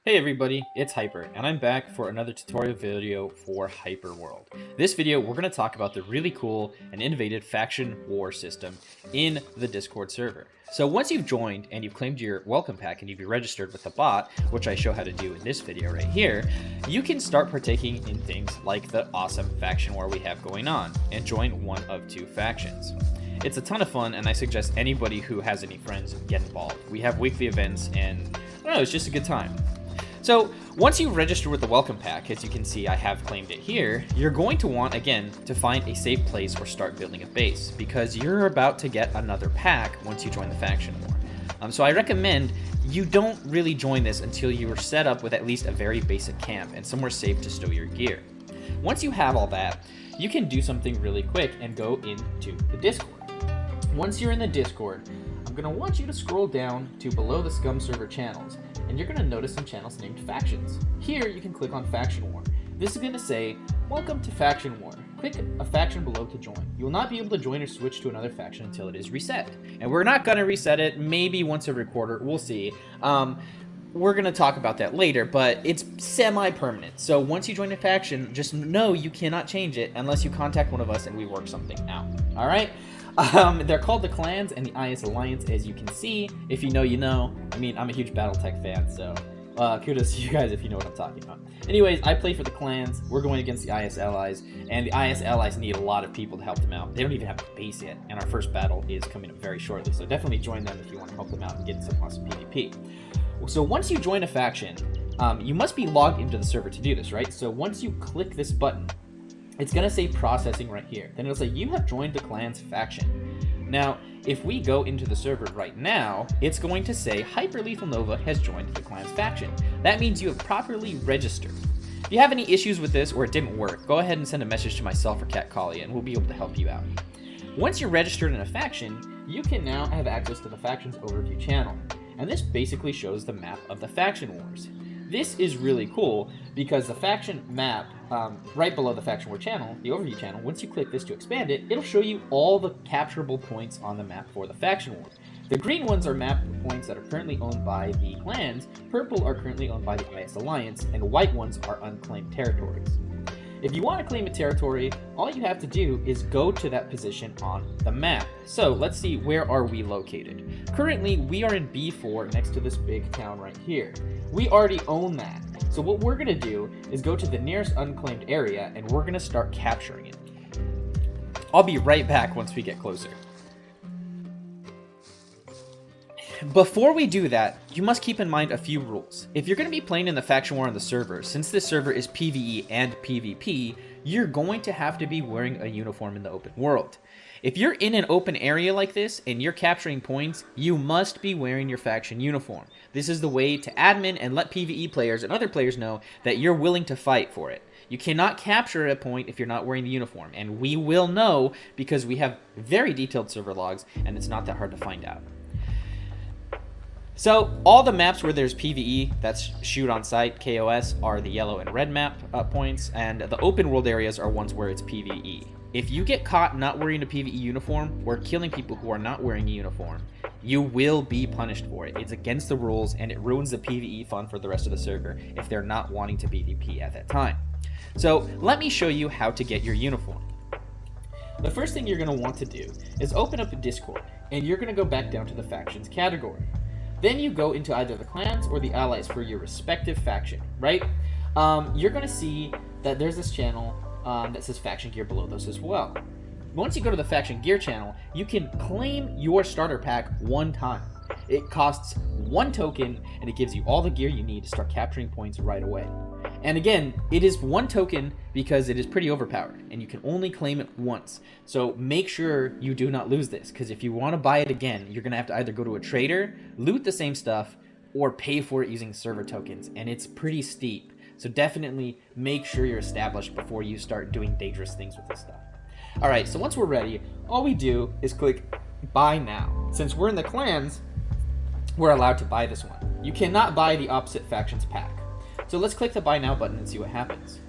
Hey everybody, it's Hyper, and I'm back for another tutorial video for HyperWorld. This video, we're going to talk about the really cool and innovative faction war system in the Discord server. So once you've joined and you've claimed your welcome pack and you've registered with the bot, which I show how to do in this video right here, you can start partaking in things like the awesome faction war we have going on and join one of two factions. It's a ton of fun, and I suggest anybody who has any friends get involved. We have weekly events, and I don't know, it's just a good time. So once you register with the welcome pack, as you can see I have claimed it here, you're going to want, again, to find a safe place or start building a base, because you're about to get another pack once you join the faction war. So I recommend you don't really join this until you are set up with at least a very basic camp and somewhere safe to stow your gear. Once you have all that, you can do something really quick and go into the Discord. Once you're in the Discord, I'm going to want you to scroll down to below the Scum server channels, and you're going to notice some channels named factions. Here you can click on Faction War. This is going to say, welcome to Faction War. Click a faction below to join. You will not be able to join or switch to another faction until it is reset. And we're not going to reset it, maybe once every quarter, we'll see. We're going to talk about that later, but it's semi-permanent. So once you join a faction, just know you cannot change it unless you contact one of us and we work something out. All right? They're called the clans and the IS Alliance, as you can see. If you know, you know. I mean, I'm a huge Battletech fan, so kudos to you guys if you know what I'm talking about. Anyways, I play for the clans. We're going against the IS Allies, and the IS Allies need a lot of people to help them out. They don't even have a base yet, and our first battle is coming up very shortly, so definitely join them if you want to help them out and get some awesome PvP. So once you join a faction, you must be logged into the server to do this, right? So once you click this button, it's going to say processing right here. Then it'll say you have joined the clan's faction. Now, if we go into the server right now, it's going to say HyperLethalNova has joined the clan's faction. That means you have properly registered. If you have any issues with this or it didn't work, go ahead and send a message to myself or Cat Collie and we'll be able to help you out. Once you're registered in a faction, you can now have access to the faction's overview channel. And this basically shows the map of the faction wars. This is really cool because the faction map, right below the faction war channel, the overview channel, once you click this to expand it, it'll show you all the capturable points on the map for the faction war. The green ones are map points that are currently owned by the clans, purple are currently owned by the IS Alliance, and white ones are unclaimed territories. If you want to claim a territory, all you have to do is go to that position on the map. So let's see, where are we located? Currently, we are in B4 next to this big town right here. We already own that. So what we're going to do is go to the nearest unclaimed area and we're going to start capturing it. I'll be right back once we get closer. Before we do that, you must keep in mind a few rules. If you're going to be playing in the faction war on the server, since this server is PvE and PvP, you're going to have to be wearing a uniform in the open world. If you're in an open area like this and you're capturing points, you must be wearing your faction uniform. This is the way to admin and let PvE players and other players know that you're willing to fight for it. You cannot capture a point if you're not wearing the uniform, and we will know because we have very detailed server logs and it's not that hard to find out. So all the maps where there's PvE, that's shoot on sight, KOS, are the yellow and red map points, and the open world areas are ones where it's PvE. If you get caught not wearing a PvE uniform or killing people who are not wearing a uniform, you will be punished for it. It's against the rules and it ruins the PvE fun for the rest of the server if they're not wanting to PvP at that time. So let me show you how to get your uniform. The first thing you're going to want to do is open up a Discord and you're going to go back down to the factions category. Then you go into either the clans or the allies for your respective faction, right? You're going to see that there's this channel that says faction gear below those as well. Once you go to the faction gear channel, you can claim your starter pack one time. It costs 1 token and it gives you all the gear you need to start capturing points right away. And again, it is 1 token because it is pretty overpowered and you can only claim it once. So make sure you do not lose this, because if you want to buy it again, you're going to have to either go to a trader, loot the same stuff, or pay for it using server tokens, and it's pretty steep. So definitely make sure you're established before you start doing dangerous things with this stuff. Alright, so once we're ready, all we do is click buy now. Since we're in the clans, we're allowed to buy this one. You cannot buy the opposite faction's pack. So let's click the buy now button and see what happens.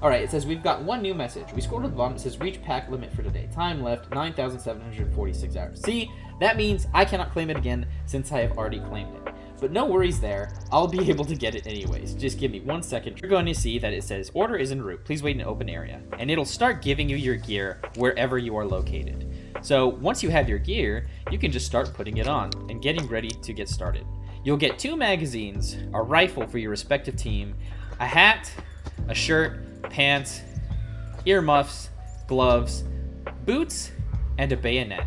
Alright, it says we've got one new message. We scroll to the bottom, it says reach pack limit for today. Time left, 9,746 hours. See, that means I cannot claim it again since I have already claimed it. but no worries there. I'll be able to get it anyways. Just give me 1 second. You're going to see that it says order is en route. Please wait in an open area. And it'll start giving you your gear wherever you are located. So once you have your gear, you can just start putting it on and getting ready to get started. You'll get 2 magazines, a rifle for your respective team, a hat, a shirt, pants, earmuffs, gloves, boots, and a bayonet.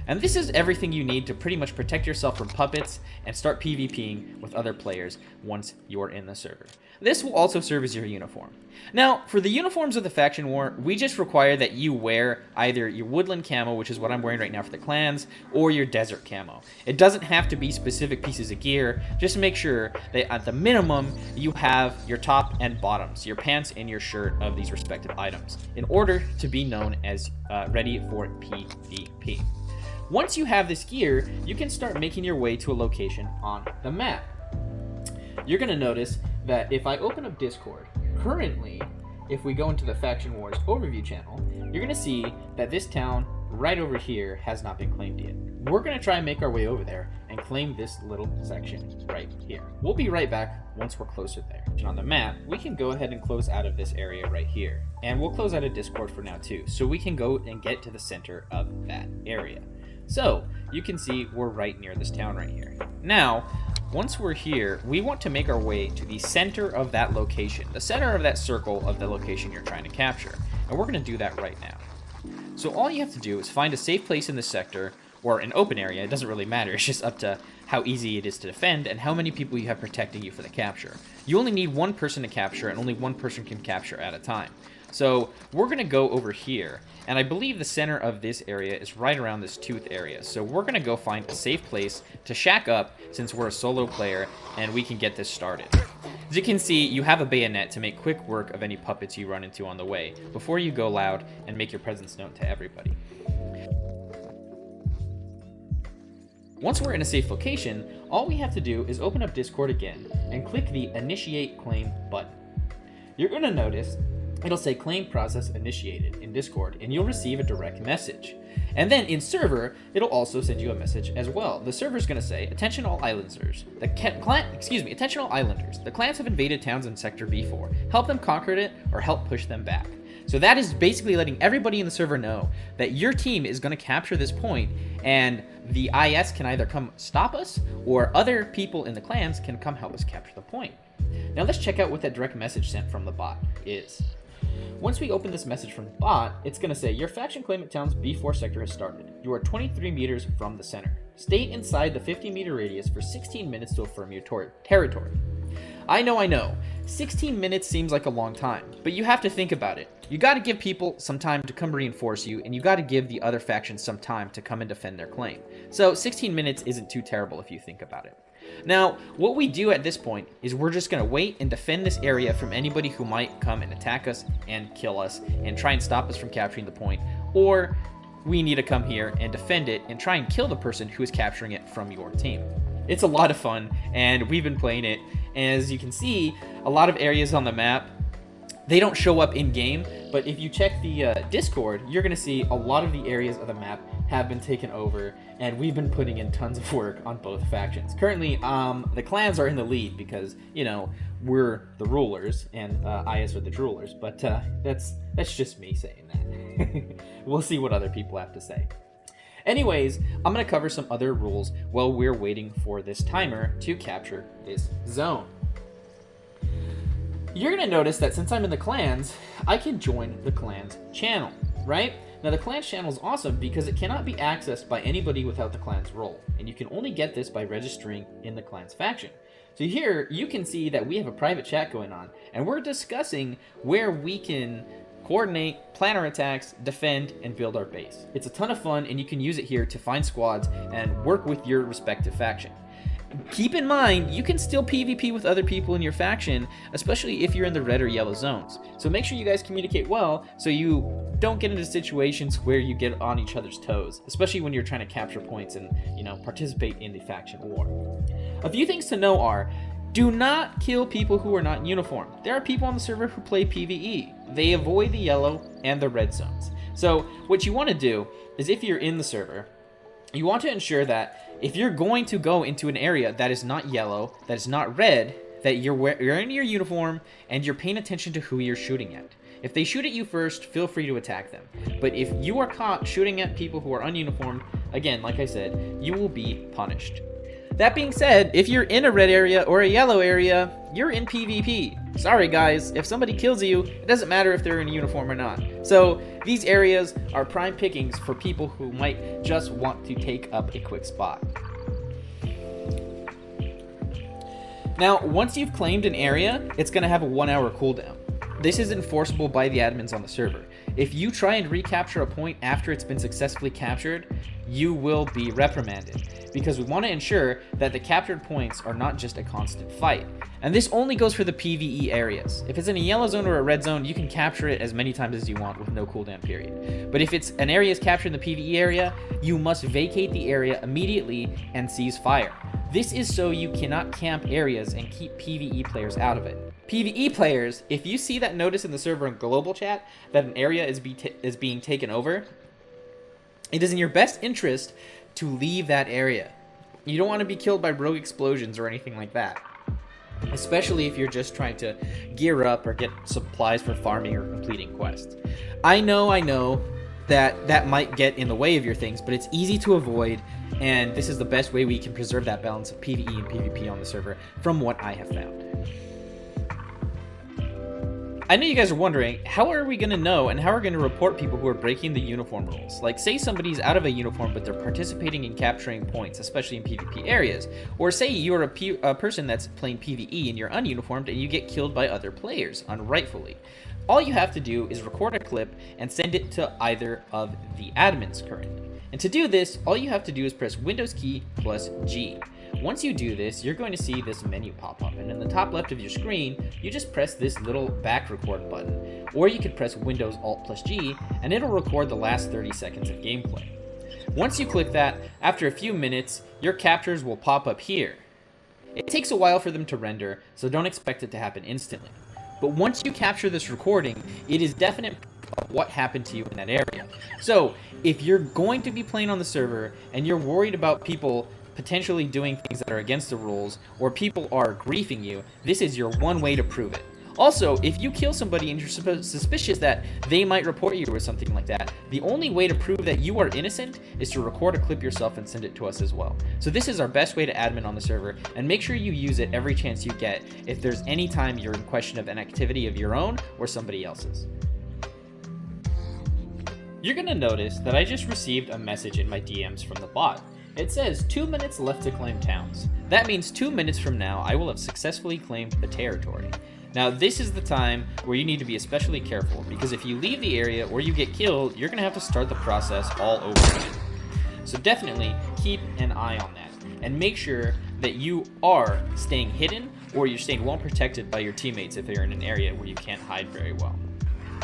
And this is everything you need to pretty much protect yourself from puppets and start PvPing with other players once you're in the server. This will also serve as your uniform. Now, for the uniforms of the Faction War, we just require that you wear either your woodland camo, which is what I'm wearing right now for the clans, or your desert camo. It doesn't have to be specific pieces of gear, just make sure that at the minimum you have your top and bottoms, your pants and your shirt of these respective items, in order to be known as ready for PvP. Once you have this gear, you can start making your way to a location on the map. You're going to notice that if I open up Discord, currently, if we go into the Faction Wars overview channel, you're going to see that this town right over here has not been claimed yet. We're going to try and make our way over there and claim this little section right here. We'll be right back once we're closer there. And on the map, we can go ahead and close out of this area right here. And we'll close out of Discord for now too, so we can go and get to the center of that area. So, you can see we're right near this town right here. Now, once we're here, we want to make our way to the center of that location, the center of that circle of the location you're trying to capture. And we're going to do that right now. So all you have to do is find a safe place in the sector, or an open area. It doesn't really matter. It's just up to how easy it is to defend and how many people you have protecting you for the capture. You only need 1 person to capture, and only 1 person can capture at a time. So we're going to go over here, and I believe the center of this area is right around this tooth area. So we're going to go find a safe place to shack up since we're a solo player, and we can get this started. As you can see, you have a bayonet to make quick work of any puppets you run into on the way before you go loud and make your presence known to everybody. Once we're in a safe location, all we have to do is open up Discord again and click the Initiate Claim button. You're going to notice it'll say Claim Process Initiated in Discord, and you'll receive a direct message. And then in server, it'll also send you a message as well. The server's going to say, Attention all islanders. Attention all islanders. The clans have invaded towns in Sector B4. Help them conquer it or help push them back. So that is basically letting everybody in the server know that your team is going to capture this point, and the IS can either come stop us, or other people in the clans can come help us capture the point. Now let's check out what that direct message sent from the bot is. Once we open this message from the bot, it's going to say, your faction claimant town's B4 sector has started. You are 23 meters from the center. Stay inside the 50-meter radius for 16 minutes to affirm your territory. I know. 16 minutes seems like a long time, but you have to think about it. You got to give people some time to come reinforce you, and you got to give the other factions some time to come and defend their claim. So 16 minutes isn't too terrible if you think about it. Now, what we do at this point is we're just going to wait and defend this area from anybody who might come and attack us and kill us and try and stop us from capturing the point, or we need to come here and defend it and try and kill the person who is capturing it from your team. It's a lot of fun, and we've been playing it. As you can see, a lot of areas on the map, they don't show up in-game, but if you check the Discord, you're going to see a lot of the areas of the map have been taken over, and we've been putting in tons of work on both factions. Currently, the clans are in the lead because, you know, we're the rulers, and IS are the rulers, but that's just me saying that. We'll see what other people have to say. Anyways, I'm going to cover some other rules while we're waiting for this timer to capture this zone. You're going to notice that since I'm in the clans, I can join the clans channel, right? Now the clans channel is awesome because it cannot be accessed by anybody without the clans role, and you can only get this by registering in the clans faction. So here you can see that we have a private chat going on, and we're discussing where we can coordinate, plan our attacks, defend, and build our base. It's a ton of fun, and you can use it here to find squads and work with your respective faction. Keep in mind, you can still PvP with other people in your faction, especially if you're in the red or yellow zones. So make sure you guys communicate well so you don't get into situations where you get on each other's toes, especially when you're trying to capture points and, you know, participate in the faction war. A few things to know are, do not kill people who are not in uniform. There are people on the server who play PvE. They avoid the yellow and the red zones. So what you want to do is, if you're in the server You want to ensure that if you're going to go into an area that is not yellow, that is not red, that you're in your uniform and you're paying attention to who you're shooting at. If they shoot at you first, feel free to attack them. But if you are caught shooting at people who are ununiformed, again, like I said, you will be punished. That being said, if you're in a red area or a yellow area, you're in PvP. Sorry guys, if somebody kills you, it doesn't matter if they're in a uniform or not. So these areas are prime pickings for people who might just want to take up a quick spot. Now, once you've claimed an area, it's going to have a 1-hour cooldown. This is enforceable by the admins on the server. If you try and recapture a point after it's been successfully captured, you will be reprimanded, because we want to ensure that the captured points are not just a constant fight. And this only goes for the PvE areas. If it's in a yellow zone or a red zone, you can capture it as many times as you want with no cooldown period. But if it's an area is captured in the PvE area, you must vacate the area immediately and cease fire. This is so you cannot camp areas and keep PvE players out of it. PvE players, if you see that notice in the server and global chat that an area is being taken over, it is in your best interest to leave that area. You don't want to be killed by rogue explosions or anything like that, especially if you're just trying to gear up or get supplies for farming or completing quests. I know that might get in the way of your things, but it's easy to avoid, and this is the best way we can preserve that balance of PvE and PvP on the server from what I have found. I know you guys are wondering, how are we going to know and how are we going to report people who are breaking the uniform rules? Like, say somebody's out of a uniform, but they're participating in capturing points, especially in PvP areas. Or say you're a person that's playing PvE and you're ununiformed and you get killed by other players, unrightfully. All you have to do is record a clip and send it to either of the admins currently. And to do this, all you have to do is press Windows key plus G. Once you do this, you're going to see this menu pop up, and in the top left of your screen, you just press this little back record button, or you could press Windows Alt plus G, and it'll record the last 30 seconds of gameplay. Once you click that, after a few minutes, your captures will pop up here. It takes a while for them to render, so don't expect it to happen instantly. But once you capture this recording, it is definite of what happened to you in that area. So, if you're going to be playing on the server, and you're worried about people potentially doing things that are against the rules, or people are griefing you, this is your one way to prove it. Also, if you kill somebody and you're suspicious that they might report you or something like that, the only way to prove that you are innocent is to record a clip yourself and send it to us as well. So this is our best way to admin on the server, and make sure you use it every chance you get if there's any time you're in question of an activity of your own or somebody else's. You're gonna notice that I just received a message in my DMs from the bot. It says 2 minutes left to claim towns. That means 2 minutes from now, I will have successfully claimed the territory. Now, this is the time where you need to be especially careful, because if you leave the area or you get killed, you're gonna have to start the process all over again. So definitely keep an eye on that, and make sure that you are staying hidden or you're staying well protected by your teammates if they're in an area where you can't hide very well.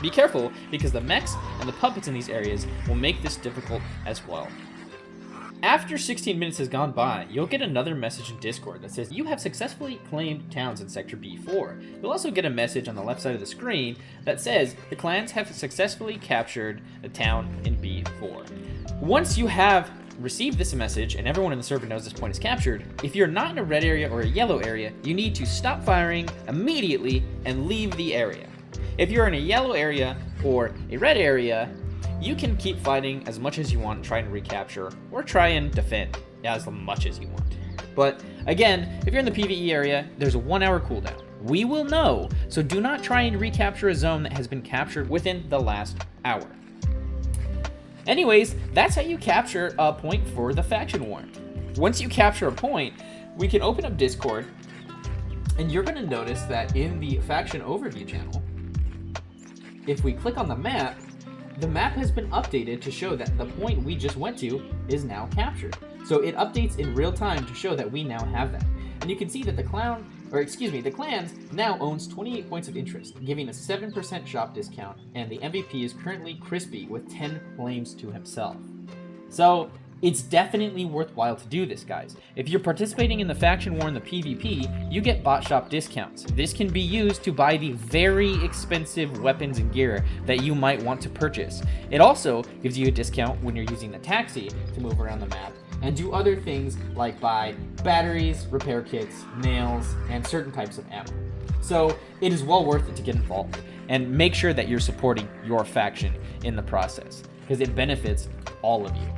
Be careful, because the mechs and the puppets in these areas will make this difficult as well. After 16 minutes has gone by, you'll get another message in Discord that says you have successfully claimed towns in Sector B4. You'll also get a message on the left side of the screen that says the clans have successfully captured a town in B4. Once you have received this message, and everyone in the server knows this point is captured, if you're not in a red area or a yellow area, you need to stop firing immediately and leave the area. If you're in a yellow area or a red area, you can keep fighting as much as you want and try and recapture, or try and defend as much as you want. But again, if you're in the PvE area, there's a 1 hour cooldown. We will know, so do not try and recapture a zone that has been captured within the last hour. Anyways, that's how you capture a point for the faction war. Once you capture a point, we can open up Discord, and you're gonna notice that in the faction overview channel, if we click on the map has been updated to show that the point we just went to is now captured. So it updates in real time to show that we now have that. And you can see that the clans now owns 28 points of interest, giving a 7% shop discount, and the MVP is currently Crispy with 10 flames to himself. So It's definitely worthwhile to do this, guys. If you're participating in the faction war in the PvP, you get bot shop discounts. This can be used to buy the very expensive weapons and gear that you might want to purchase. It also gives you a discount when you're using the taxi to move around the map and do other things like buy batteries, repair kits, nails, and certain types of ammo. So it is well worth it to get involved and make sure that you're supporting your faction in the process because it benefits all of you.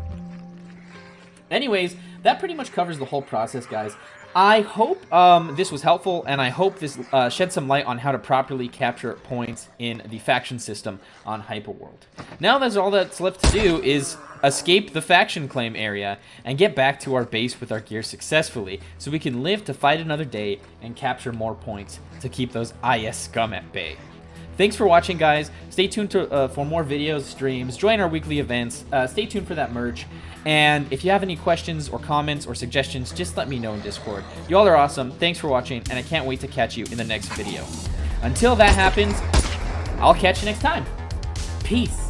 Anyways, that pretty much covers the whole process, guys. I hope this was helpful, and I hope this shed some light on how to properly capture points in the faction system on HyperWorld. Now that's all that's left to do is escape the faction claim area and get back to our base with our gear successfully so we can live to fight another day and capture more points to keep those IS scum at bay. Thanks for watching, guys. Stay tuned for more videos, streams, join our weekly events, stay tuned for that merch, and if you have any questions or comments or suggestions, just let me know in Discord. You all are awesome. Thanks for watching, and I can't wait to catch you in the next video. Until that happens, I'll catch you next time. Peace.